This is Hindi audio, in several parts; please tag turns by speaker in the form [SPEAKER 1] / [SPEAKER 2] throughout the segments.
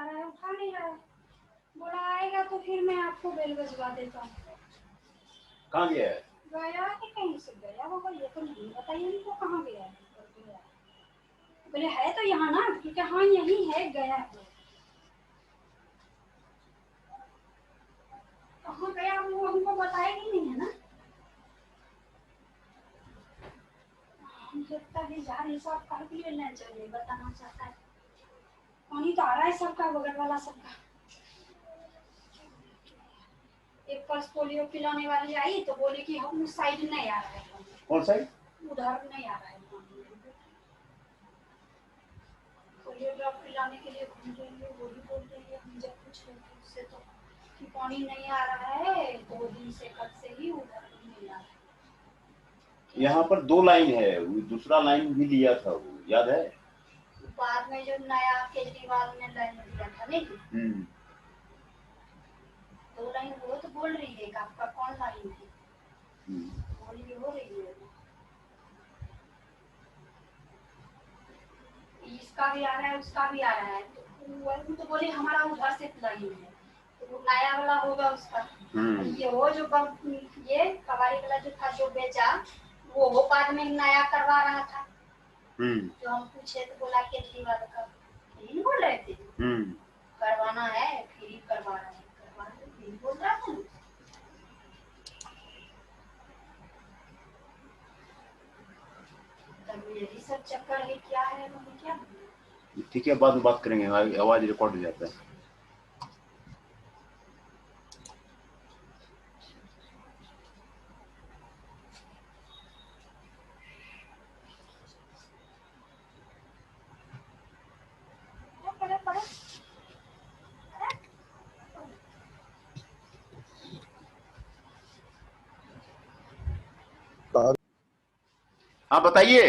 [SPEAKER 1] बता रहा है, उठा नहीं रहा है। बोला आएगा तो फिर मैं आपको बेल बजवा देता हूँ।
[SPEAKER 2] कहाँ गया है?
[SPEAKER 1] गया कि कहीं से गया होगा, ये तो नहीं बताइए उनको कहाँ गया है। बोले है तो यहाँ ना, क्योंकि हाँ यही है, गया है। कहाँ गया वो हमको बताया ही नहीं है ना। लगता है यार हिसाब कर भी लेना चाहिए, बताना चाहता है। पानी तो आ रहा है सबका, बगल वाला सबका। एक पल्स पोलियो पिलाने वाली आई तो बोले कि हम उस साइड नहीं आ रहा है।
[SPEAKER 2] कौन साइड?
[SPEAKER 1] उधर नहीं आ रहा है। पोलियो ड्रॉप पिलाने के लिए घूम रही है, वो भी बोल रही है हम जब कुछ उससे तो कि पानी नहीं आ रहा है 2 दिन से, कब से ही उधर नहीं आ रहा है।
[SPEAKER 2] यहाँ पर 2 लाइन है, वो दूसरा लाइन भी लिया था, वो याद है?
[SPEAKER 1] बाद में जो नया केजरीवाल ने लाइन दिया था नहीं, 2 लाइन वो तो बोल रही है, आपका कौन लाइन है बोली हो रही है। इसका भी आ रहा है, उसका भी आ रहा है, तो तो बोले हमारा उधर से लाइन है, तो वो नया वाला होगा उसका। ये वो जो ये कबाड़ी वाला जो था जो बेचा, वो बाद में नया करवा रहा था। जो हम पूछे तो बोला केजरीवाल का यही बोल रहे थे, करवाना है फ्री करवा रहे हैं, करवाना फ्री बोल रहा था। तब यही सब चक्कर है, क्या है क्या।
[SPEAKER 2] ठीक है, बाद में बात करेंगे, आवाज रिकॉर्ड हो जाता है। हाँ बताइए।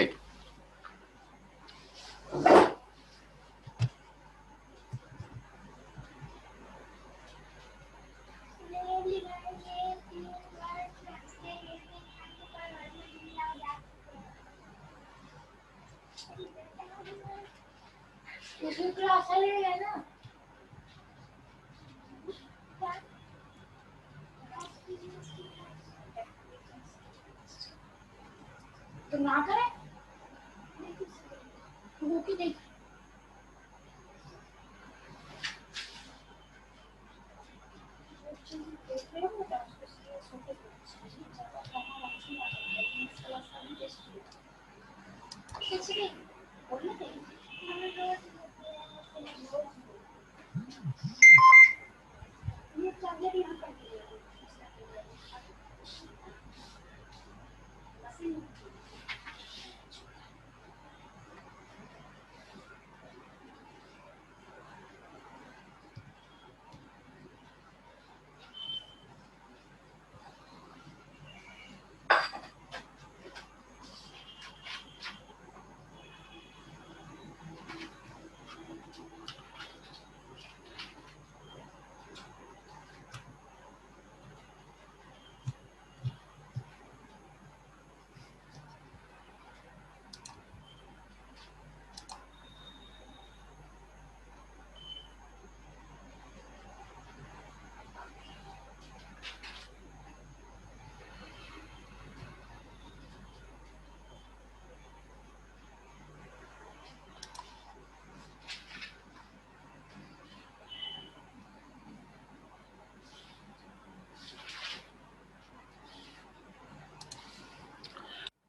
[SPEAKER 1] इसमें क्लास है ना, तो ना करे वो की देख।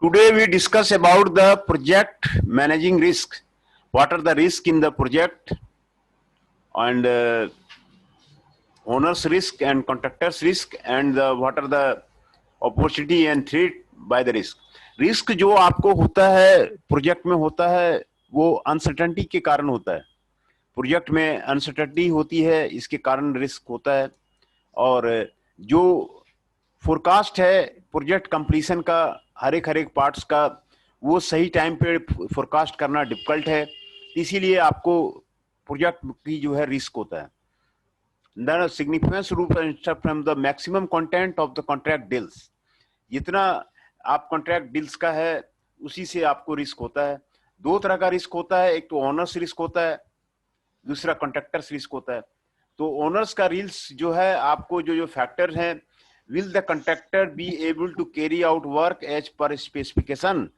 [SPEAKER 2] Today we discuss about the project managing risk. What are the risks in the project, and owner's risk and contractor's risk, and what are the opportunity and threat by the risk. Risk जो आपको होता है प्रोजेक्ट में होता है वो अनसर्टेनिटी के कारण होता है। प्रोजेक्ट में अनसर्टेनिटी होती है, इसके कारण रिस्क होता है। और जो फोरकास्ट है प्रोजेक्ट कंप्लीशन का हर एक पार्ट्स का, वो सही टाइम पे फोरकास्ट करना डिफिकल्ट है, इसीलिए आपको प्रोजेक्ट की जो है रिस्क होता है। The significance from the maximum content of the contract deals, जितना आप कॉन्ट्रैक्ट डील्स का है उसी से आपको रिस्क होता है। 2 तरह का रिस्क होता है, एक तो ऑनर्स रिस्क होता है दूसरा कॉन्ट्रैक्टर्स रिस्क होता है। तो ओनर्स का रिस्क जो है, आपको जो जो फैक्टर है, will the contractor be able to carry out work as per specification,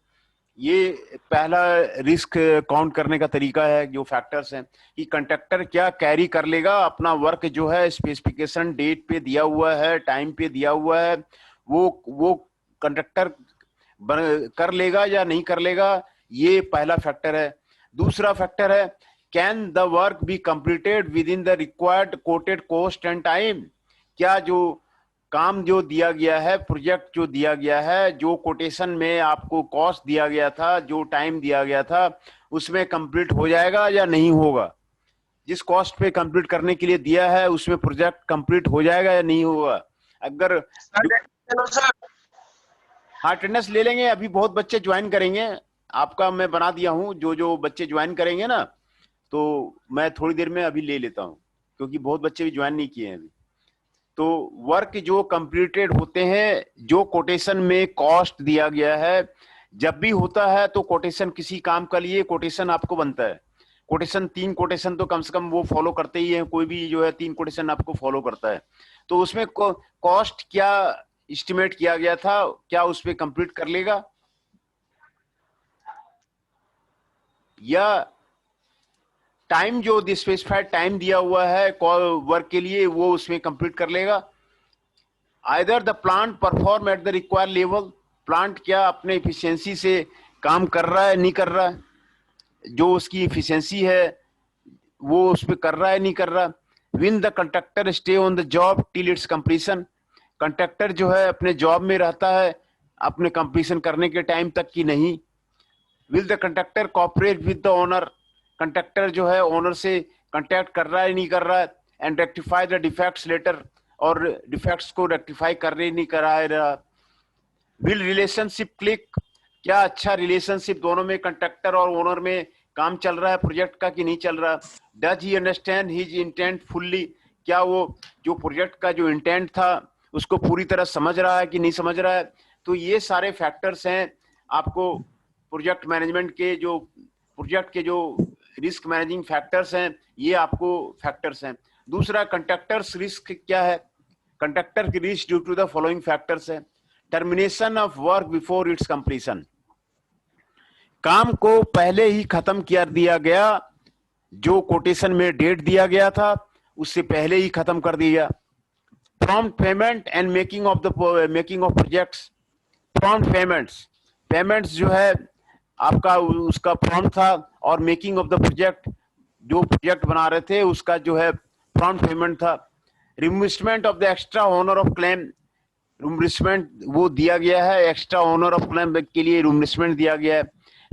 [SPEAKER 2] ये पहला रिस्क काउंट करने का तरीका है। जो फैक्टर्स हैं कि कंट्रैक्टर क्या कैरी कर लेगा अपना वर्क, जो है स्पेसिफिकेशन डेट पे दिया हुआ है, टाइम पे दिया हुआ है, वो कंट्रैक्टर कर लेगा या नहीं कर लेगा, ये पहला फैक्टर है। दूसरा फैक्टर है, can the work be completed with in the required coated cost and time, क्या जो काम जो दिया गया है, प्रोजेक्ट जो दिया गया है, जो कोटेशन में आपको कॉस्ट दिया गया था, जो टाइम दिया गया था, उसमें कंप्लीट हो जाएगा या नहीं होगा। जिस कॉस्ट पे कंप्लीट करने के लिए दिया है उसमें प्रोजेक्ट कंप्लीट हो जाएगा या नहीं होगा। अगर हाँ, अटेंडेंस ले लेंगे, अभी बहुत बच्चे ज्वाइन करेंगे, आपका मैं बना दिया हूँ, जो जो बच्चे ज्वाइन करेंगे ना, तो मैं थोड़ी देर में अभी ले लेता हूँ, क्योंकि बहुत बच्चे भी ज्वाइन नहीं किए हैं अभी। तो वर्क जो कंप्लीटेड होते हैं, जो कोटेशन में कॉस्ट दिया गया है, जब भी होता है तो कोटेशन, किसी काम का लिए कोटेशन आपको बनता है। कोटेशन 3 कोटेशन तो कम से कम वो फॉलो करते ही हैं, कोई भी जो है 3 कोटेशन आपको फॉलो करता है। तो उसमें कॉस्ट क्या एस्टिमेट किया गया था, क्या उस पर कंप्लीट कर लेगा, या टाइम जो स्पेसिफाइड टाइम दिया हुआ है वर्क के लिए, वो उसमें कंप्लीट कर लेगा। Either the plant perform at the required level, plant क्या अपने इफिशियंसी से काम कर रहा है, नहीं कर रहा है, जो उसकी इफिशियंसी है वो उस पर कर रहा है, नहीं कर रहा। Win the contractor stay on the job till it's completion, contractor जो है अपने जॉब में रहता है अपने कंप्लीशन करने के टाइम तक की नहीं। Will the contractor cooperate with the owner, contractor जो है ओनर से कांटेक्ट कर रहा है, नहीं कर रहा है, and rectify the defects later, और डिफेक्ट्स को रेक्टिफाई कर रहे नहीं करा रहा। विल रिलेशनशिप क्लिक, क्या अच्छा रिलेशनशिप दोनों में, कंट्रैक्टर और ओनर में काम चल रहा है प्रोजेक्ट का कि नहीं चल रहा। Does he understand his intent fully, क्या वो जो प्रोजेक्ट का जो इंटेंट था उसको पूरी तरह समझ रहा है कि नहीं समझ रहा है। तो ये सारे फैक्टर्स हैं आपको प्रोजेक्ट मैनेजमेंट के, जो प्रोजेक्ट के जो रिस्क मैनेजिंग फैक्टर्स हैं, ये आपको फैक्टर्स हैं। दूसरा कंट्रैक्टर्स रिस्क क्या है, कंट्रैक्टर की risk due to the following factors है। Termination of work before its completion, काम को पहले ही खत्म कर दिया गया, जो कोटेशन में डेट दिया गया था उससे पहले ही खत्म कर दिया। Prompt payment and making of projects, prompt payments जो है आपका उसका प्रॉम्प्ट था, और मेकिंग ऑफ द प्रोजेक्ट, जो प्रोजेक्ट बना रहे थे उसका जो है प्रॉम्प्ट पेमेंट था। Reimbursement of the extra owner of claim, reimbursement वो दिया गया है, एक्स्ट्रा ओनर ऑफ क्लेम के लिए रिम्बर्समेंट दिया गया है।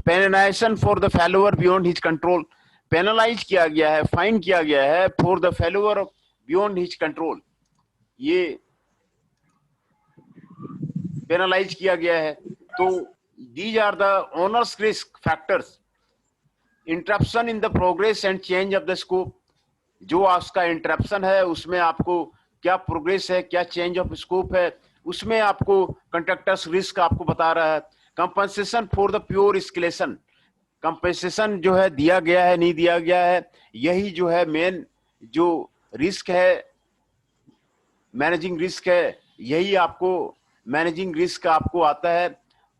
[SPEAKER 2] Penalization for the failure beyond his control, penalize किया गया है, फाइन किया गया है for the failure beyond his control, ये पेनलाइज किया गया है। तो these are the owner's risk factors. Interruption in the progress and change of the scope, जो आपका इंटरप्शन है उसमें आपको क्या प्रोग्रेस है, क्या चेंज ऑफ स्कोप है, उसमें आपको कंट्रैक्टर्स रिस्क आपको बता रहा है। Compensation for the pure escalation, compensation जो है दिया गया है नहीं दिया गया है, यही जो है मेन जो रिस्क है, मैनेजिंग रिस्क है, यही आपको मैनेजिंग रिस्क आपको आता है।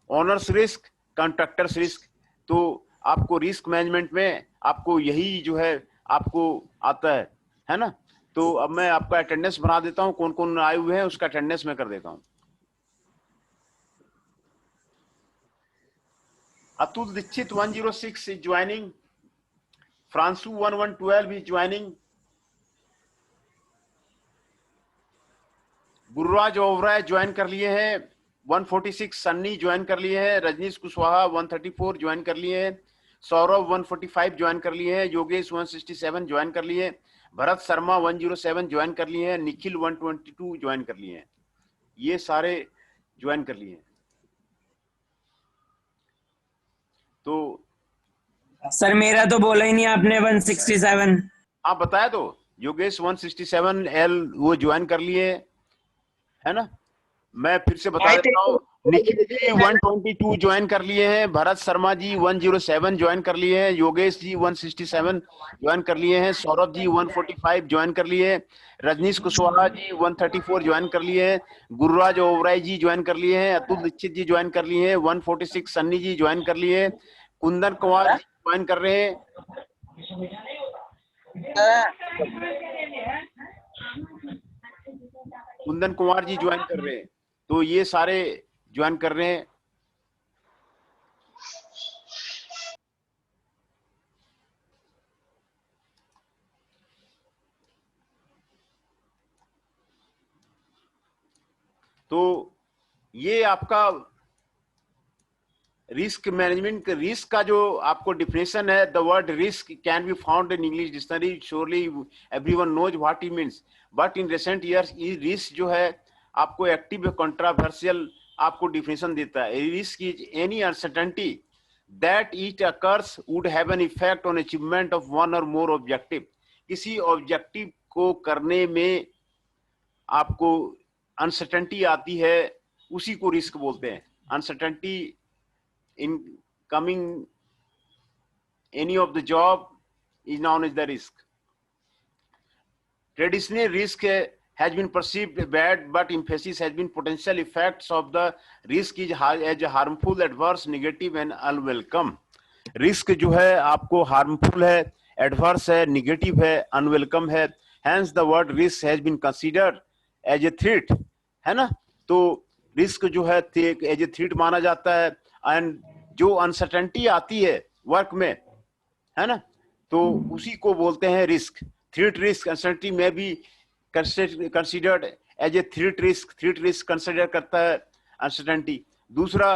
[SPEAKER 2] ओनर्स रिस्क, कॉन्ट्रैक्टर्स रिस्क, तो आपको रिस्क मैनेजमेंट में आपको यही जो है आपको आता है ना। तो अब मैं आपका अटेंडेंस बना देता हूं, कौन कौन आए हुए हैं उसका अटेंडेंस मैं कर देता हूं। अतुल दीक्षित 106 इज ज्वाइनिंग, फ्रांसू 1112 is joining, Gururaj Oberoi join कर लिए हैं, 146 सन्नी ज्वाइन कर लिए हैं, रजनीश कुशवाहा 134 ज्वाइन कर लिए हैं, सौरभ 145 ज्वाइन कर लिए हैं, योगेश 167 ज्वाइन कर लिए हैं, भरत शर्मा 107 ज्वाइन कर लिए हैं, निखिल 122 ज्वाइन कर लिए हैं, ये सारे ज्वाइन कर लिए हैं। तो
[SPEAKER 3] सर मेरा तो बोला ही नहीं आपने 167।
[SPEAKER 2] आप बताया तो, योगेश 167 एल वो ज्वाइन कर लिए है ना। मैं फिर से बता देता हूँ। निखिल जी 122 ज्वाइन कर लिए हैं, भरत शर्मा जी 107 ज्वाइन कर लिए हैं, योगेश जी 167 ज्वाइन कर लिए हैं, सौरभ जी 145 ज्वाइन कर लिए हैं, रजनीश कुशवाहा जी 134 ज्वाइन कर लिए हैं, गुरुराज ओबराय जी ज्वाइन कर लिए हैं, अतुल दीक्षित जी ज्वाइन कर लिए हैं, 146 सन्नी जी ज्वाइन कर लिए हैं, कुंदन कुमार जी ज्वाइन कर रहे हैं, कुंदन कुमार जी ज्वाइन कर रहे हैं। तो ये सारे ज्वाइन कर रहे हैं। तो ये आपका रिस्क मैनेजमेंट, रिस्क का जो आपको डिफिनेशन है, the word risk can be found in English dictionary, surely everyone knows what it means, but in recent years ये रिस्क जो है आपको एक्टिव कंट्रोवर्शियल आपको डिफिनेशन देता है। Risk is any uncertainty that it occurs would have an effect on achievement of one और मोर ऑब्जेक्टिव। किसी ऑब्जेक्टिव को करने में आपको अनसर्टेनिटी आती है, उसी को रिस्क बोलते हैं। Uncertainty in coming any of the job is known as the risk. Traditionally, risk has been perceived bad, but emphasis has been potential effects of the risk is as harmful, adverse, negative and unwelcome. Risk जो है आपको हार्मफुल है, एडवर्स है, निगेटिव है, अनवेलकम है। Hence the word risk has been considered as a threat, है ना। तो रिस्क जो है एज ए थ्रेट माना जाता है। एंड जो अनसर्टेनिटी आती है वर्क में, है ना, तो उसी को बोलते हैं रिस्क। थ्रेट रिस्क, अनसर्टेनिटी में भी considered as a threat risk. Threat risk consider करता है अनसर्टेनिटी। दूसरा,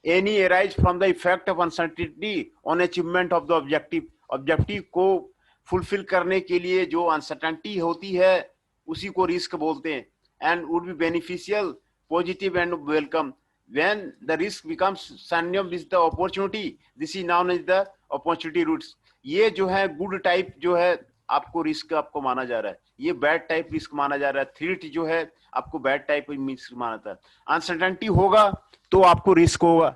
[SPEAKER 2] any arise from the effect of uncertainty on achievement of the objective. Objective को फुलफिल करने के लिए जो अनसर्टेनिटी होती है उसी को रिस्क बोलते हैं। And would be beneficial, positive and welcome. When the risk becomes synonym with the opportunity, this is known as the opportunity roots. ये जो है गुड टाइप जो है आपको रिस्क आपको माना जा रहा है, ये बैड टाइप रिस्क माना जा रहा है। थ्रेट जो है आपको बैड टाइप रिस्क माना जाता है। अनसर्टेनिटी होगा तो आपको रिस्क होगा।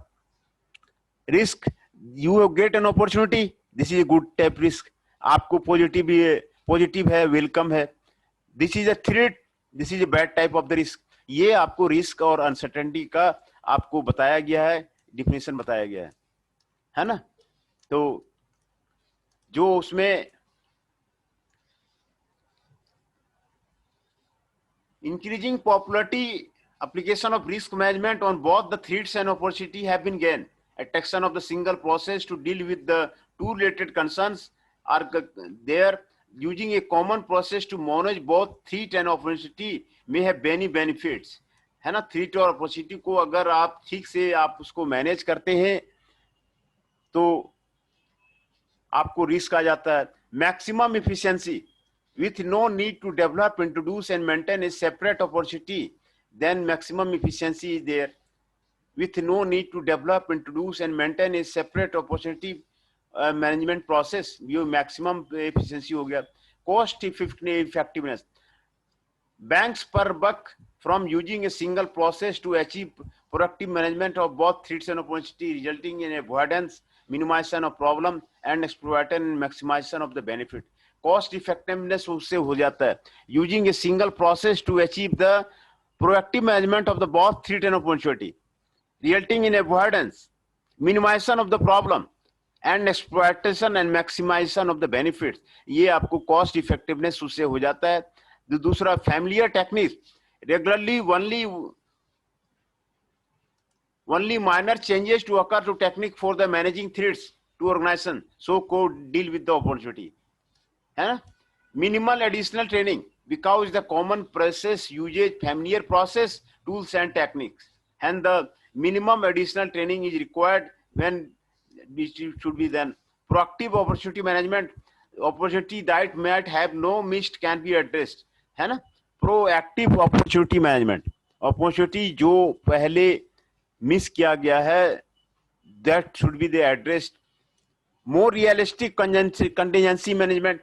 [SPEAKER 2] Risk, you get an opportunity, this is a good type risk. आपको पॉजिटिव है, वेलकम है। This is a threat, this is a bad type of the risk. ये आपको रिस्क और अनसर्टेनिटी का आपको बताया गया है, डिफिनेशन बताया गया है ना। तो जो उसमें increasing popularity application of risk management on both the threats and opportunity have been gained. Attraction of the single process to deal with the two related concerns are there. Using a common process to manage both threat and opportunity may have many benefits, है ना। थ्रेट और अपॉर्चुनिटी को अगर आप ठीक से आप उसको मैनेज करते हैं तो आपको रिस्क आ जाता है। Maximum efficiency with no need to develop, introduce and maintain a separate opportunity, then maximum efficiency is there. With no need to develop, introduce and maintain a separate opportunity management process, ये maximum efficiency हो गया। Cost effectiveness, banks per buck from using a single process to achieve productive management of both threats and opportunity, resulting in avoidance, minimization of problem and exploitation and maximization of the benefit. Cost effectiveness उससे हो जाता है। Using a single process to achieve the proactive management of the both threat and opportunity, resulting in avoidance, minimisation of the problem and exploitation and maximisation of the benefits. ये आपको कॉस्ट इफेक्टिवनेस उससे हो जाता है। दूसरा, familiar technique, regularly only minor changes to occur to technique for the managing threats to organization, so co deal with the opportunity, है ना। Minimal additional training, because the common process uses familiar process, tools and techniques, and the minimum additional training is required when this should be then. Proactive opportunity management, opportunity that might have no missed can be addressed, है ना। प्रोएक्टिव अपॉर्चुनिटी मैनेजमेंट, अपॉर्चुनिटी जो पहले मिस किया गया है that should be the addressed. More realistic contingency management,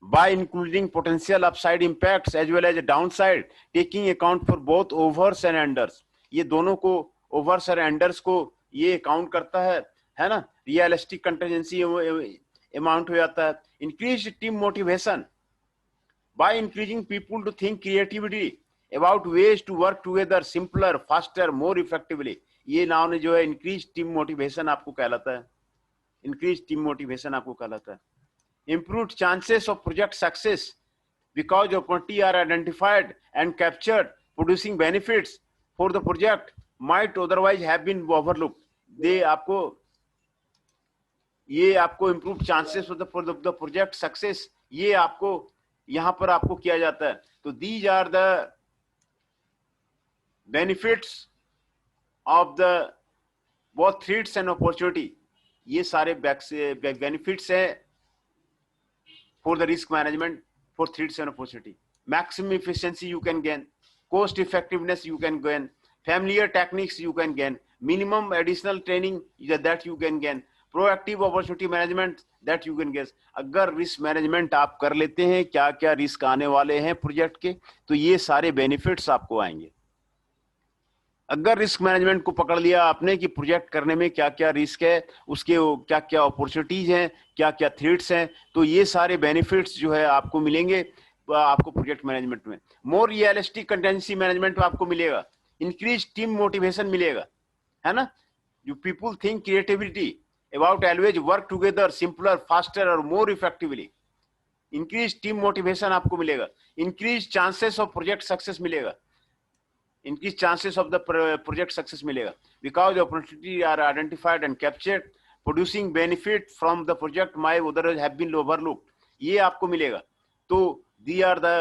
[SPEAKER 2] by including potential upside impacts as well as a downside, taking account for both overs and unders. ये दोनों को, overs और unders को ये account करता है ना. Realistic contingency amount हो जाता है. Increased team motivation by encouraging people to think creativity about ways to work together simpler, faster, more effectively. ये नाम ने जो है increased team motivation आपको कहलाता है. Increased team motivation आपको कहलाता है. Improved chances of project success because opportunity are identified and captured, producing benefits for the project might otherwise have been overlooked. ये आपको improved chances for the project success, ये आपको यहां पर आपको किया जाता है. तो these are the benefits of the both threats and opportunity. ये सारे benefits हैं for the risk management, for threats and opportunity. Maximum efficiency you can gain, cost effectiveness you can gain, familiar techniques you can gain, minimum additional training that you can gain, proactive opportunity management that you can get. अगर risk management आप कर लेते हैं, क्या क्या risk आने वाले हैं प्रोजेक्ट के, तो ये सारे benefits आपको आएंगे. अगर रिस्क मैनेजमेंट को पकड़ लिया आपने कि प्रोजेक्ट करने में क्या क्या रिस्क है, उसके क्या क्या अपॉर्चुनिटीज हैं, क्या क्या थ्रेट्स हैं, तो ये सारे बेनिफिट्स जो है आपको मिलेंगे आपको प्रोजेक्ट मैनेजमेंट में. मोर रियलिस्टिक कंटेंसी मैनेजमेंट आपको मिलेगा. इंक्रीज टीम मोटिवेशन मिलेगा, है ना. You people think creativity about always work together simpler, faster और more effectively. Increase team motivation आपको मिलेगा. Increase chances of project success मिलेगा. Increase chances of the project success मिलेगा because the opportunity are identified and captured, producing benefit from the project might otherwise have been overlooked. ये आपको मिलेगा. तो these are the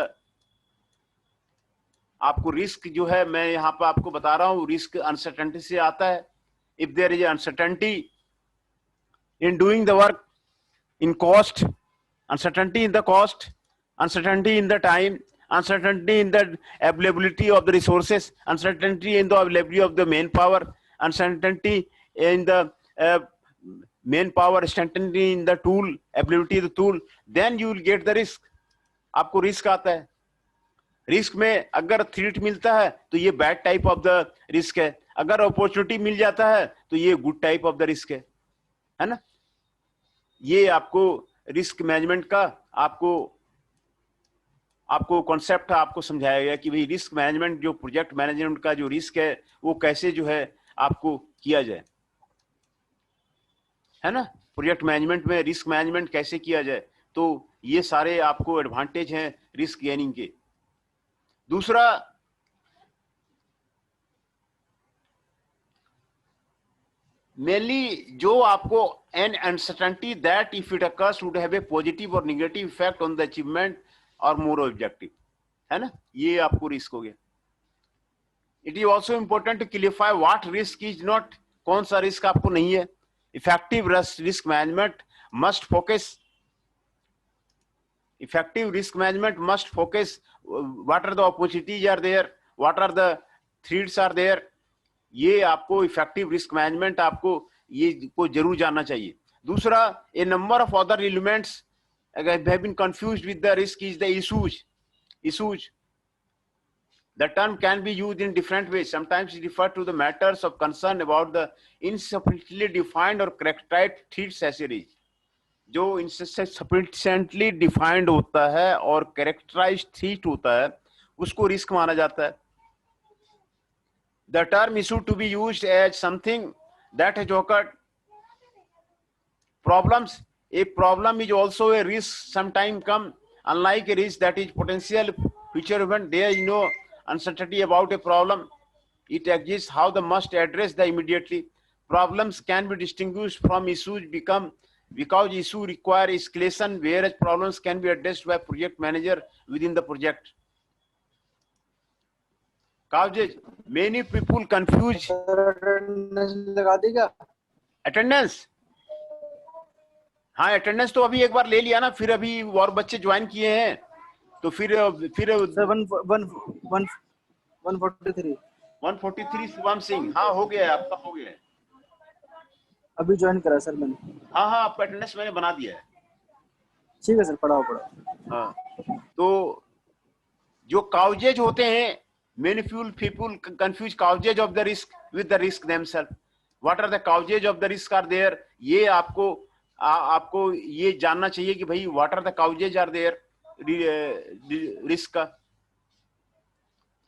[SPEAKER 2] आपको रिस्क जो है मैं यहाँ पर आपको बता रहा हूँ, रिस्क अनसर्टेनिटी से आता है. If there is uncertainty in doing the work, in cost, uncertainty in the cost, uncertainty in the time, uncertainty in the availability of the resources, uncertainty in the availability of the manpower, uncertainty in the manpower, uncertainty in the tool, ability of the tool, then you will get the risk. आपको रिस्क आता है. रिस्क में अगर थ्रेट मिलता है तो ये bad type of the risk है. अगर अपॉर्चुनिटी मिल जाता है तो ये good type of the risk है ना. ये आपको रिस्क मैनेजमेंट का आपको कॉन्सेप्ट आपको समझाया गया कि भाई रिस्क मैनेजमेंट जो प्रोजेक्ट मैनेजमेंट का जो रिस्क है वो कैसे जो है आपको किया जाए, है ना. प्रोजेक्ट मैनेजमेंट में रिस्क मैनेजमेंट कैसे किया जाए, तो ये सारे आपको एडवांटेज हैं रिस्क गेनिंग के. दूसरा, मेनली जो आपको an uncertainty that if it occurs would have a positive और negative effect on the achievement और मोर ऑब्जेक्टिव, है ना. ये आपको रिस्क हो गया. It is also important to clarify what risk is not. कौन सा रिस्क आपको नहीं है. Effective risk management must focus. Effective risk management must focus what are the opportunities are there, what are the threats are there. ये आपको effective risk management आपको ये को जरूर जानना चाहिए. दूसरा, a number of other elements have been confused with the risk is the issues. The term can be used in different ways. Sometimes it refers to the matters of concern about the insufficiently defined or characterized threats as a risk. जो insufficiently defined होता है और characterized threat होता है उसको रिस्क माना जाता है. The term issue to be used as something that has occurred. Problems. A problem is also a risk sometime come. Unlike a risk that is potential future event, there is no uncertainty about a problem. It exists how the must address the immediately. Problems can be distinguished from issues because issue require escalation, whereas problems can be addressed by project manager within the project. Causes many people confuse.
[SPEAKER 4] लगा देगा
[SPEAKER 2] अटेंडेंस. हाँ, अटेंडेंस तो अभी एक बार ले लिया ना, फिर अभी और बच्चे ज्वाइन किए हैं तो फिर 143 शुभम सिंह. हाँ, हो गया है आपका, हो गया है.
[SPEAKER 4] अभी ज्वाइन करा सर मैंने.
[SPEAKER 2] हाँ, आपका अटेंडेंस मैंने बना दिया है.
[SPEAKER 4] ठीक है सर, पढ़ाओ पढ़ाओ।
[SPEAKER 2] हाँ, तो जो काउजेज होते हैं, many people confuse causes of the risk with the risk themselves. What are the causes of the risk are there? ये आपको ये जानना चाहिए कि भाई what are the causes are there risk का,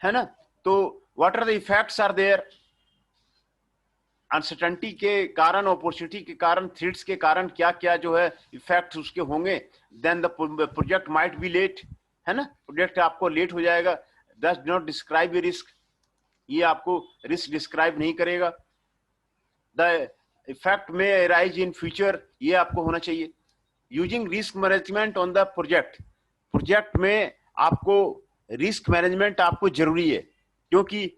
[SPEAKER 2] है ना? तो what are the effects are there? Uncertainty के कारण, अपॉर्चुनिटी के कारण, थ्रेट्स के कारण क्या क्या जो है इफेक्ट उसके होंगे। Then the project might be late, है ना, प्रोजेक्ट आपको लेट हो जाएगा। Does not describe a risk, ये आपको रिस्क डिस्क्राइब नहीं करेगा। The effect may arise in future, ये आपको होना चाहिए। Using risk management on the project, project में आपको रिस्क मैनेजमेंट आपको जरूरी है, क्योंकि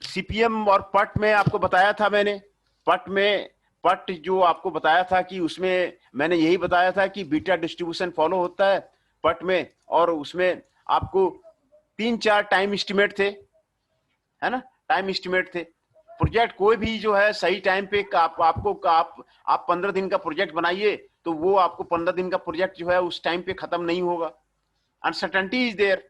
[SPEAKER 2] सीपीएम और पट में आपको बताया था मैंने, पट जो आपको बताया था कि उसमें मैंने यही बताया था कि बीटा डिस्ट्रीब्यूशन फॉलो होता है पट में, और उसमें आपको 3-4 टाइम एस्टिमेट थे, है ना, टाइम एस्टिमेट थे। प्रोजेक्ट कोई भी जो है सही टाइम पे आप 15 दिन का प्रोजेक्ट बनाइए तो वो आपको 15 दिन का प्रोजेक्ट जो है उस टाइम पे खत्म नहीं होगा। अनसर्टेनिटी इज देयर,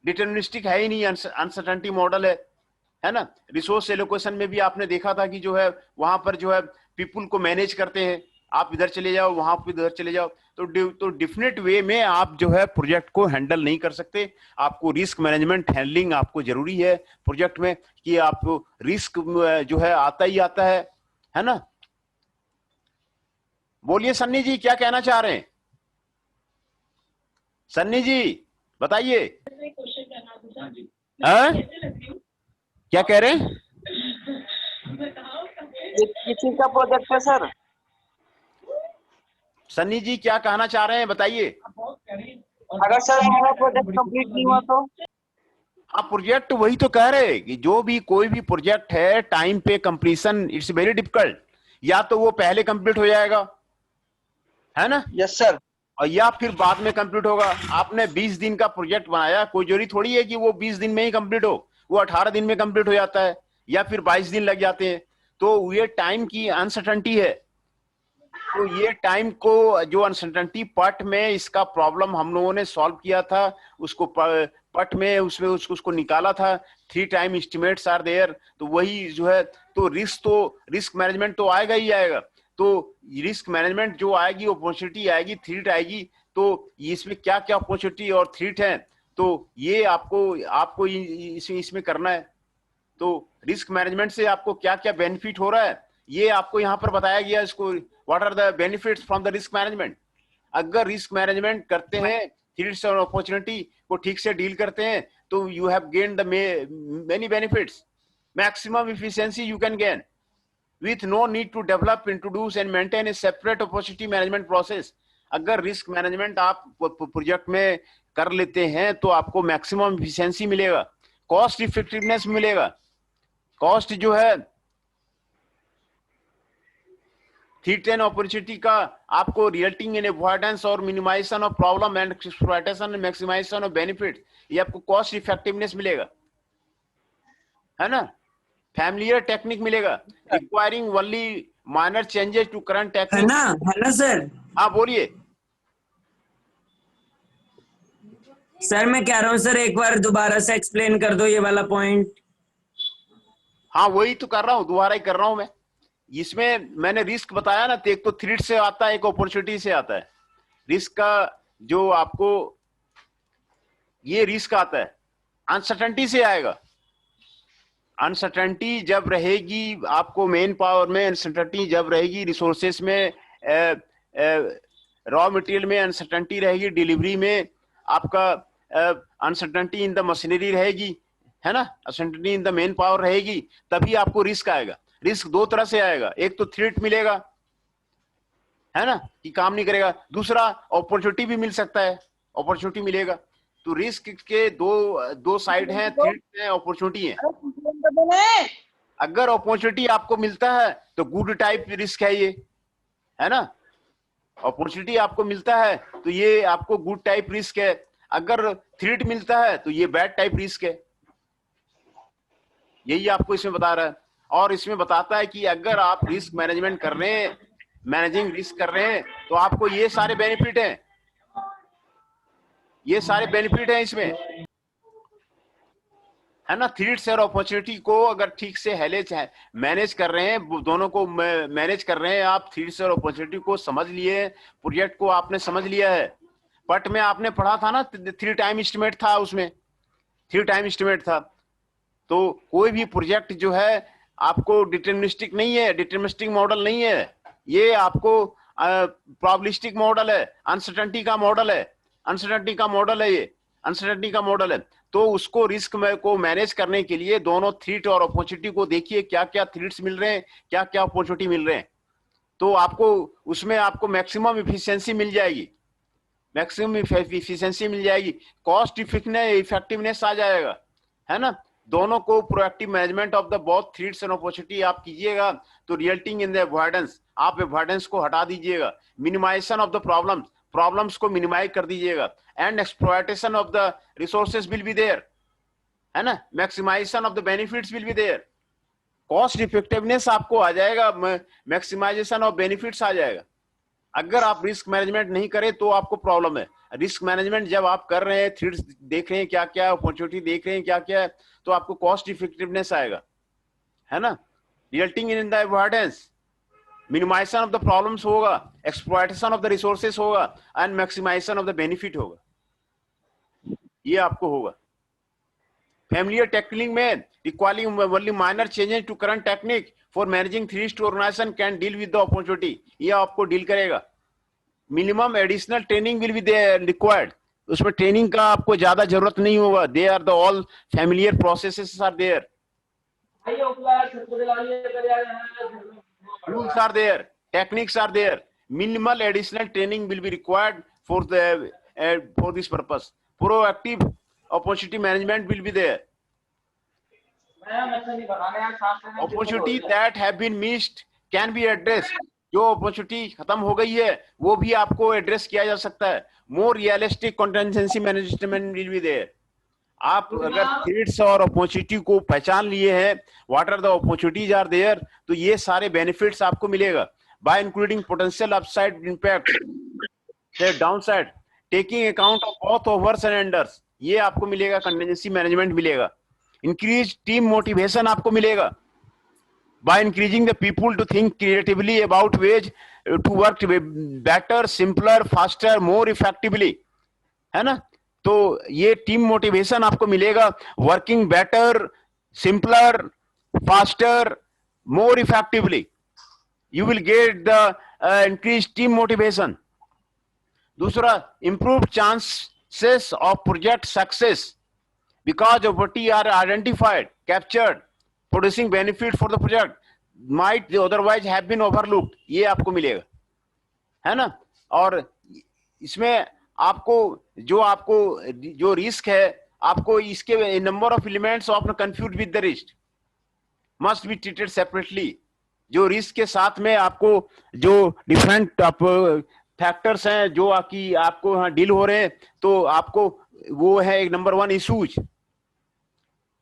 [SPEAKER 2] डिटरमिनिस्टिक है ही नहीं, अनसर्टेनिटी मॉडल है ना। रिसोर्स एलोकेशन में भी आपने देखा था कि जो है वहां पर जो है पीपुल को मैनेज करते हैं, आप इधर चले जाओ, वहां पर इधर चले जाओ, तो डिफिनेट वे में आप जो है प्रोजेक्ट को हैंडल नहीं कर सकते। आपको रिस्क मैनेजमेंट हैंडलिंग आपको जरूरी है प्रोजेक्ट में, कि आपको रिस्क जो है आता ही आता है ना। बोलिए सन्नी जी, क्या कहना चाह रहे हैं? सन्नी जी बताइए। क्या कह रहे हैं?
[SPEAKER 4] किसी का प्रोजेक्ट है सर?
[SPEAKER 2] सन्नी जी क्या कहना चाह रहे हैं बताइए।
[SPEAKER 4] अगर सर हमारा प्रोजेक्ट कंप्लीट नहीं हुआ तो?
[SPEAKER 2] आप प्रोजेक्ट वही तो कह रहे हैं कि जो भी कोई भी प्रोजेक्ट है टाइम पे कंप्लीशन इट्स वेरी डिफिकल्ट। या तो वो पहले कंप्लीट हो जाएगा, है ना?
[SPEAKER 4] Yes sir.
[SPEAKER 2] और या फिर बाद में कंप्लीट होगा। आपने 20 दिन का प्रोजेक्ट बनाया, कोई जरूरी थोड़ी है कि वो 20 दिन में ही कंप्लीट हो, वो 18 दिन में कंप्लीट हो जाता है या फिर 22 दिन लग जाते हैं। तो ये टाइम की अनसर्टेनिटी है। तो ये टाइम को जो अनसर्टेनिटी पट में इसका प्रॉब्लम हम लोगों ने सॉल्व किया था, उसको पट में उसमें उसको निकाला था। 3 टाइम एस्टिमेट्स आर देयर। तो वही जो है, तो रिस्क मैनेजमेंट तो आएगा ही आएगा। तो रिस्क मैनेजमेंट जो आएगी, अपॉर्चुनिटी आएगी, थ्रेट आएगी। तो इसमें क्या क्या अपॉर्चुनिटी और थ्रेट है, तो ये आपको इसमें करना है। तो रिस्क मैनेजमेंट से आपको क्या क्या बेनिफिट हो रहा है, ये आपको यहाँ पर बताया गया। इसको what are the benefits from the risk management. अगर रिस्क मैनेजमेंट करते हैं, थ्रेट्स और अपॉर्चुनिटी को ठीक से डील करते हैं, तो you have gain the many benefits. Maximum efficiency you can gain with no need to develop, introduce and maintain a separate opportunity management process। अगर रिस्क मैनेजमेंट आप प्रोजेक्ट में कर लेते हैं तो आपको मैक्सिमम एफिशिएंसी मिलेगा, कॉस्ट इफेक्टिवनेस मिलेगा। कॉस्ट जो है थ्रेट एंड अपॉर्चुनिटी का आपको रिजल्टिंग इन अवॉइडेंस और minimisation of problem and exploitation and maximisation of benefit, ये आपको कॉस्ट इफेक्टिवनेस मिलेगा, है ना। फैमिलियर टेक्निक मिलेगा, requiring only minor changes to current technique,
[SPEAKER 3] है ना सर।
[SPEAKER 2] हाँ बोलिए।
[SPEAKER 3] सर मैं कह रहा हूँ सर, एक बार दोबारा से एक्सप्लेन कर दो ये वाला पॉइंट।
[SPEAKER 2] हाँ वही तो कर रहा हूँ, दोबारा ही कर रहा हूँ मैं। इसमें मैंने रिस्क बताया ना, तो एक तो थ्रेट से आता है, एक अपॉर्चुनिटी से आता है। रिस्क का जो आपको ये रिस्क आता है अनसर्टेनिटी से आएगा। अनसर्टेनिटी जब रहेगी आपको मेन पावर में, अनसर्टेनिटी जब रहेगी रिसोर्सेस में, रॉ मटेरियल में अनसर्टेनिटी रहेगी, डिलीवरी में आपका अनसर्टेनिटी इन द मशीनरी रहेगी, है ना, uncertainty in the main power रहेगी, तभी आपको रिस्क आएगा। रिस्क 2 तरह से आएगा, एक तो थ्रेट मिलेगा, है ना, कि काम नहीं करेगा। दूसरा अपॉर्चुनिटी भी मिल सकता है, अपॉर्चुनिटी मिलेगा। तो रिस्क के दो साइड हैं, थ्रेट है, अपॉर्चुनिटी है। अगर अपॉर्चुनिटी आपको मिलता है तो गुड टाइप रिस्क है ये, है ना। अपॉर्चुनिटी आपको मिलता है तो ये आपको गुड टाइप रिस्क है। अगर थ्रेट मिलता है तो ये बैड टाइप रिस्क है। यही आपको इसमें बता रहा है। और इसमें बताता है कि अगर आप रिस्क मैनेजमेंट कर रहे हैं मैनेजिंग रिस्क कर रहे हैं तो आपको ये सारे बेनिफिट हैं, ये सारे बेनिफिट हैं इसमें, है ना। थ्रेट्स और अपॉर्चुनिटी को अगर ठीक से मैनेज कर रहे हैं, दोनों को मैनेज कर रहे हैं आप, थ्रेट्स और अपॉर्चुनिटी को समझ लिए, प्रोजेक्ट को आपने समझ लिया है। पट में आपने पढ़ा था ना, 3 टाइम एस्टिमेट था, उसमें 3 टाइम एस्टिमेट था। तो कोई भी प्रोजेक्ट जो है आपको डिटरमिनिस्टिक नहीं है, डिटरमिनिस्टिक मॉडल नहीं है, ये आपको प्रोबेबिलिस्टिक मॉडल है, अनसर्टेनिटी का मॉडल है, अनसर्टेनिटी का मॉडल है, ये अनसर्टेनिटी का मॉडल है। तो उसको रिस्क में को मैनेज करने के लिए दोनों थ्रेट और अपॉर्चुनिटी को देखिए, क्या क्या थ्रेट्स मिल रहे हैं, क्या क्या अपॉर्चुनिटी मिल रहे हैं, तो आपको उसमें आपको मैक्सिमम इफिशियंसी मिल जाएगी, मैक्सिमम इफिशियंसी मिल जाएगी, कॉस्ट इफेक्टिवनेस आ जाएगा, है ना। दोनों को proactive management of the both threats and opportunity आप कीजिएगा तो रिजल्टिंग इन द अवॉइडेंस, आप अवॉइडेंस को हटा दीजिएगा, मिनिमाइजेशन ऑफ द प्रॉब्लम्स को मिनिमाइज कर दीजिएगा, and exploitation of the resources will be there, है ना, maximisation of the benefits will be there, cost effectiveness आपको आ जाएगा, मैक्सिमाइजेशन ऑफ बेनिफिट्स आ जाएगा। अगर आप रिस्क मैनेजमेंट नहीं करें तो आपको प्रॉब्लम है। रिस्क मैनेजमेंट जब आप कर रहे हैं, थ्रेट्स देख रहे हैं क्या क्या, अपॉर्चुनिटी देख रहे हैं क्या क्या है, तो आपको कॉस्ट इफेक्टिवनेस आएगा, है ना, resulting in the avoidance, minimisation of the problems होगा, एक्सप्लॉयटेशन ऑफ द रिसोर्सेस होगा, and maximisation of the benefit होगा, ये आपको होगा। फैमिलियर टेक्निक में requiring only minor changes to current technique for managing threats to organisation can deal with the opportunity, ये आपको डील करेगा। Minimum additional training will be required, उसमें ट्रेनिंग का आपको ज्यादा जरूरत नहीं होगा, they are the all familiar processes are there, rules are there, techniques are there, minimal additional training will be required for this purpose, proactive opportunity management will be there, opportunity that have been missed can be addressed, जो अपॉर्चुनिटी खत्म हो गई है वो भी आपको एड्रेस किया जा सकता है, more realistic contingency management will be there. आप अगर थ्रेट्स और अपॉर्चुनिटी को पहचान लिए हैं, what are the opportunities are there, तो ये सारे बेनिफिट्स आपको मिलेगा, by including potential upside impact, downside, taking account of both overs and unders, ये आपको मिलेगा, कंटिजेंसी मैनेजमेंट मिलेगा, इंक्रीज टीम मोटिवेशन आपको मिलेगा, by increasing the people to think creatively about ways to work better, simpler, faster, more effectively, है ना। तो ये टीम मोटिवेशन आपको मिलेगा, working better, simpler, faster, more effectively, you will get the increase team motivation. दूसरा, improve chances of project success because opportunity are identified, captured, producing benefit for the project might otherwise have been overlooked, ये आपको मिलेगा, है ना। और इसमें आपको जो रिस्क है, आपको इसके number of elements of confuse with the risk must be treated separately, जो रिस्क के साथ में आपको जो डिफरेंट फैक्टर्स हैं जो आपको यहाँ डील हो रहे हैं, तो आपको वो है एक number 1 issues,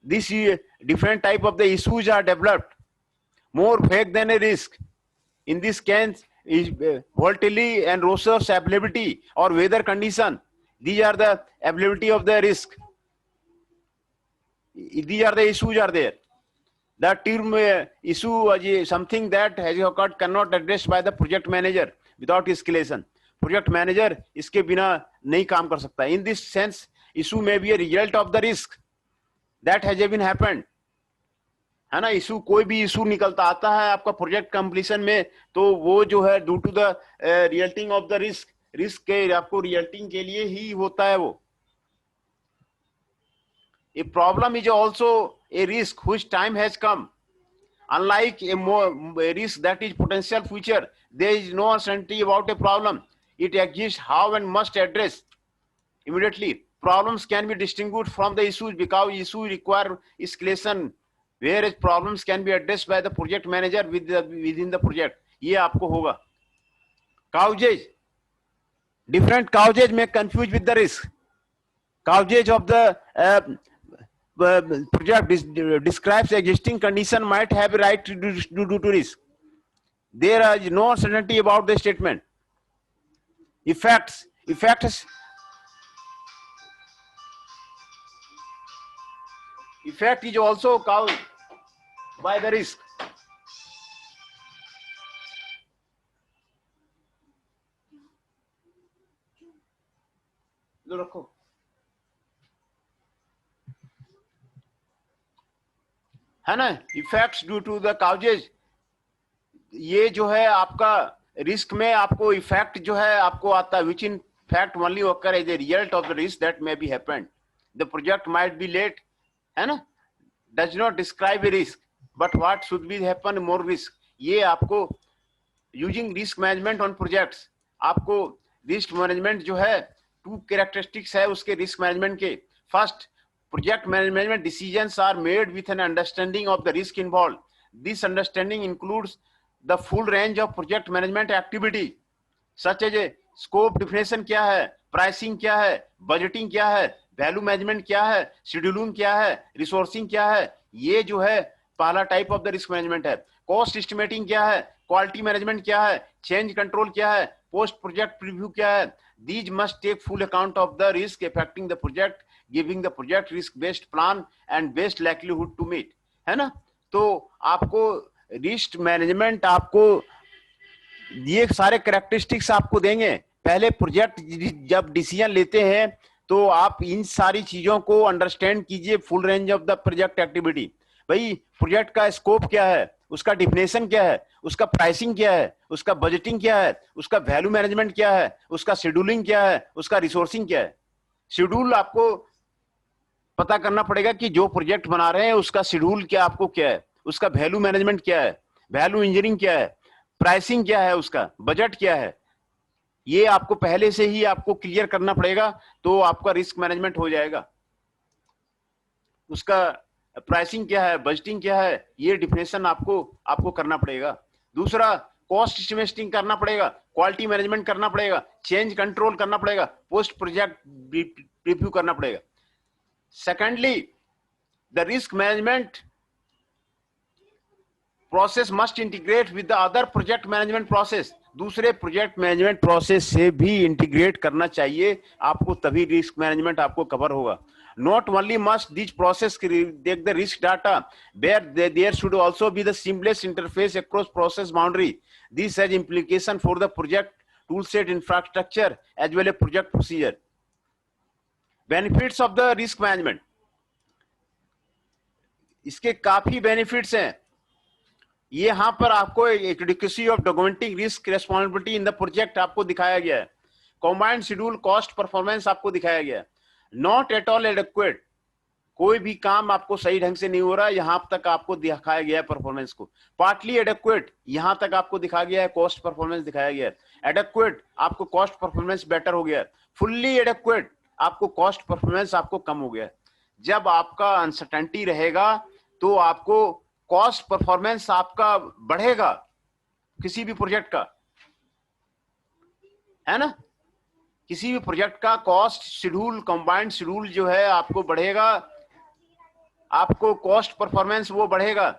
[SPEAKER 2] this different type of the issues are developed, more vague than a risk, in this case is volatility and resource availability or weather condition, these are the availability of the risk, these are the issues are there. The term issue is something that has occurred cannot addressed by the project manager without escalation, project manager इसके बिना नहीं काम कर सकता, in this sense issue may be a result of the risk that has been happened, है ना। इशू, कोई भी इशू निकलता आता है आपका प्रोजेक्ट कंप्लीशन में, तो वो जो है due to the resulting of the risk के आपको रिजल्टिंग के लिए ही होता है वो। A problem is also a risk which time has come, unlike a risk that is potential future, there is no uncertainty about a problem, it exist how and must address immediately. Problems can be distinguished from the issues because issues require escalation, whereas problems can be addressed by the project manager within the project. ये आपको होगा। Causes, different causes may confuse with the risk. Causes of the project describes existing condition might have a right to due to risk. There is no uncertainty about the statement. Effects effect is also caused by the risk. लो रखो, है ना, effects due to the causes. ये जो है आपका रिस्क में आपको इफेक्ट जो है आपको आता है, which in fact only occur as a result of the risk that may be happened. The project might be late, है ना, does not describe a risk, but what should be happen more risk. ये आपको using risk management on projects, आपको रिस्क मैनेजमेंट जो है 2 कैरेक्टरिस्टिक्स है उसके रिस्क मैनेजमेंट के। First, project management decisions are made with an understanding of the risk involved. This understanding includes the full range of project management activity such as scope definition क्या है, pricing क्या है, budgeting क्या है, value management क्या है, scheduling क्या है, resourcing क्या है। ये जो है पहला type of the risk management है। कॉस्ट एस्टिमेटिंग क्या है, क्वालिटी मैनेजमेंट क्या है, चेंज कंट्रोल क्या है, पोस्ट प्रोजेक्ट प्रीव्यू क्या है। These must take full account of the risk affecting the project, giving the project risk-based plan and best likelihood to meet, है ना। तो आपको रिस्क मैनेजमेंट आपको ये सारे कैरेक्टरिस्टिक्स आपको देंगे। पहले प्रोजेक्ट जब डिसीजन लेते हैं तो आप इन सारी चीजों को अंडरस्टैंड कीजिए, full range of the project activity. भाई प्रोजेक्ट का स्कोप क्या है, उसका डिफिनेशन क्या है, उसका प्राइसिंग क्या है, उसका बजटिंग क्या है, उसका वैल्यू मैनेजमेंट क्या है, उसका शेड्यूलिंग क्या है, उसका रिसोर्सिंग क्या है। शेड्यूल आपको पता करना पड़ेगा कि जो प्रोजेक्ट बना रहे हैं उसका शेड्यूल क्या आपको क्या है, उसका वैल्यू मैनेजमेंट क्या है, वैल्यू इंजीनियरिंग क्या है, प्राइसिंग क्या है, उसका बजट क्या है। ये आपको पहले से ही आपको क्लियर करना पड़ेगा, तो आपका रिस्क मैनेजमेंट हो जाएगा। उसका प्राइसिंग क्या है, बजटिंग क्या है, ये डिफिनेशन आपको करना पड़ेगा। दूसरा, कॉस्ट एस्टिमेटिंग करना पड़ेगा, क्वालिटी मैनेजमेंट करना पड़ेगा, चेंज कंट्रोल करना पड़ेगा, पोस्ट प्रोजेक्ट रिव्यू करना पड़ेगा। Secondly, the risk management process must integrate with the other project management process. दूसरे प्रोजेक्ट मैनेजमेंट प्रोसेस से भी इंटीग्रेट करना चाहिए आपको, तभी रिस्क मैनेजमेंट आपको कवर होगा। Not only must these process take the risk data, there should also be the seamless interface across process boundary. This has implication for the project toolset infrastructure as well as project procedure. Benefits of the risk management, इसके काफी बेनिफिट्स हैं। ये यहाँ पर आपको adequacy of documenting risk responsibility in the project आपको दिखाया गया है। कॉम्बाइंड शेड्यूल, कॉस्ट, परफॉर्मेंस आपको दिखाया गया है। नॉट एट ऑल एडेक्वेट, कोई भी काम आपको सही ढंग से नहीं हो रहा है, यहां तक आपको दिखाया गया है परफॉर्मेंस को। पार्टली एडेक्वेट, यहां तक आपको दिखाया गया है, कॉस्ट परफॉर्मेंस दिखाया गया है। एडेक्वेट, आपको कॉस्ट परफॉर्मेंस बेटर हो गया है। फुल्ली एडेक्वेट, आपको कॉस्ट परफॉर्मेंस आपको कम हो गया है। जब आपका अनसर्टेनिटी रहेगा तो आपको कॉस्ट परफॉर्मेंस आपका बढ़ेगा किसी भी प्रोजेक्ट का, है ना। किसी भी प्रोजेक्ट का कॉस्ट शेड्यूल, कंबाइंड शेड्यूल जो है आपको बढ़ेगा, आपको कॉस्ट परफॉर्मेंस वो बढ़ेगा।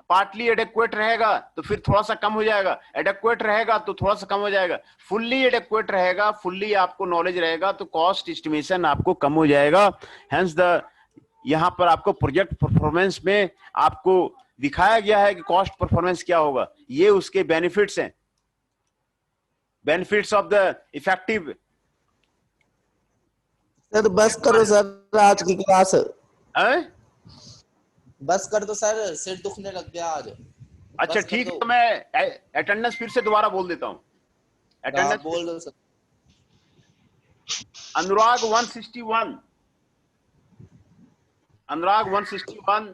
[SPEAKER 2] पार्टली एडेक्वेट रहेगा तो फिर थोड़ा सा कम हो जाएगा, एडेक्वेट रहेगा तो थोड़ा सा कम हो जाएगा। फुल्ली एडेक्वेट रहेगा, फुल्ली आपको नॉलेज रहेगा तो कॉस्ट एस्टिमेशन आपको कम हो जाएगा। हेंस द यहां पर आपको प्रोजेक्ट परफॉर्मेंस में आपको दिखाया गया है कि कॉस्ट परफॉर्मेंस क्या होगा। ये उसके बेनिफिट्स हैं, benefits of the effective.
[SPEAKER 5] Sir बस करो सर, आज की क्लास
[SPEAKER 6] बस कर दो सर, सिर दुखने लग गया आज।
[SPEAKER 2] अच्छा ठीक है, तो मैं अटेंडेंस फिर से दोबारा बोल देता हूँ। अटेंडेंस
[SPEAKER 6] बोल दो sir.
[SPEAKER 2] Anurag 161, Anurag 161,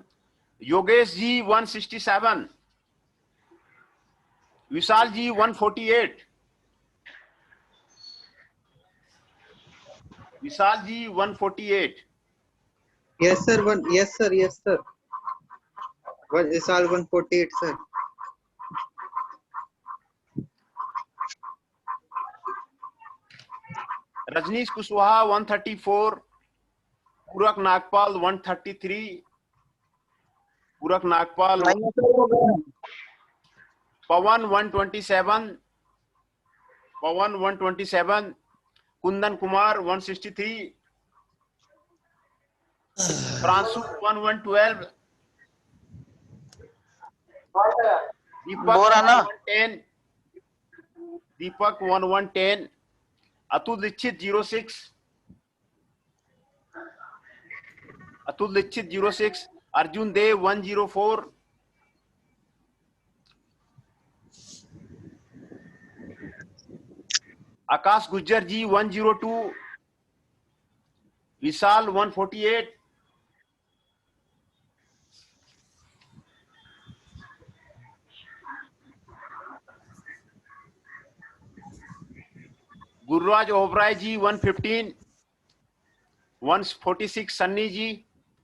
[SPEAKER 2] Yogesh ji 167, Vishal ji 148, Vishal ji 148।
[SPEAKER 7] Yes sir, yes sir, yes sir, Vishal 148 sir.
[SPEAKER 2] Rajneesh Kushwaha 134, Purak Nagpal 133, पूरक नागपाल पवन 127, पवन 127, कुंदन कुमार 163, प्रांशु 1112, दीपक
[SPEAKER 4] बोरा ना?
[SPEAKER 2] 1110, दीपक 1110, अतुल दीक्षित 06, अतुल दीक्षित 06, अर्जुन देव 104, आकाश गुज्जर जी 102, विशाल 148, गुरुराज ओबराय जी 115, 146 सन्नी जी,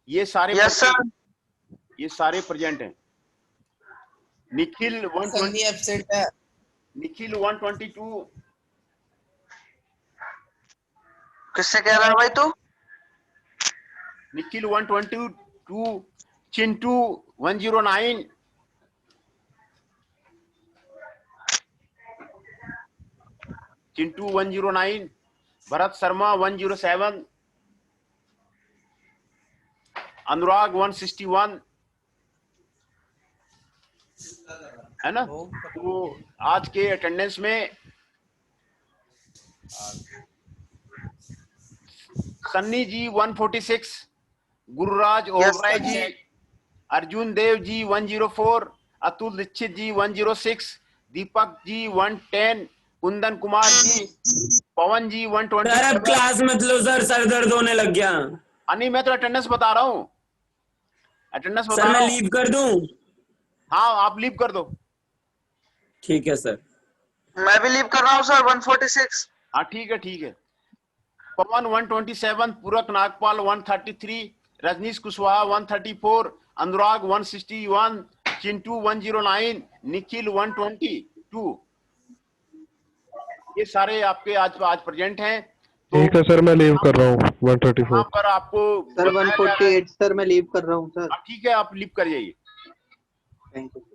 [SPEAKER 2] ये सारे
[SPEAKER 4] यस सर।
[SPEAKER 2] ये सारे प्रेजेंट हैं। निखिल 120,
[SPEAKER 6] सन्नी एब्सेंट है।
[SPEAKER 2] निखिल 122,
[SPEAKER 4] किससे कह रहा है भाई तू?
[SPEAKER 2] निखिल 122, चिंटू 109, चिंटू 109, भरत शर्मा 107, अनुराग 161, है ना? तो आज के अटेंडेंस में सन्नी जी 146, गुरुराज ओबराय जी, अर्जुन देव जी 104, अतुल दीक्षित जी 106, दीपक जी 110, कुंदन कुमार जी, पवन जी 120।
[SPEAKER 3] सर अब क्लास मत लो सर, सर दर्द होने लग गया।
[SPEAKER 2] नहीं, मैं तो अटेंडेंस बता रहा हूँ, अटेंडेंस बता
[SPEAKER 3] सर
[SPEAKER 2] रहा
[SPEAKER 3] मैं
[SPEAKER 2] हूँ।
[SPEAKER 3] लीव कर दूं?
[SPEAKER 2] हाँ, आप लीव कर दो।
[SPEAKER 3] ठीक है सर।
[SPEAKER 4] मैं भी लीव कर रहा हूँ सर 146।
[SPEAKER 2] हाँ ठीक है, ठीक है। पवन 127, पूरक नागपाल 133, रजनीश कुशवाहा 134, अनुराग 161, चिंटू 109, निखिल 122, ये सारे आपके आज प्रेजेंट हैं। तो
[SPEAKER 8] ठीक है सर, मैं लीव कर रहा हूँ 134।
[SPEAKER 2] यहाँ पर आपको
[SPEAKER 7] सर 148 सर मैं लीव कर रहा हूँ सर।
[SPEAKER 2] ठीक है, आप लीव कर जाइए।
[SPEAKER 7] Thank you.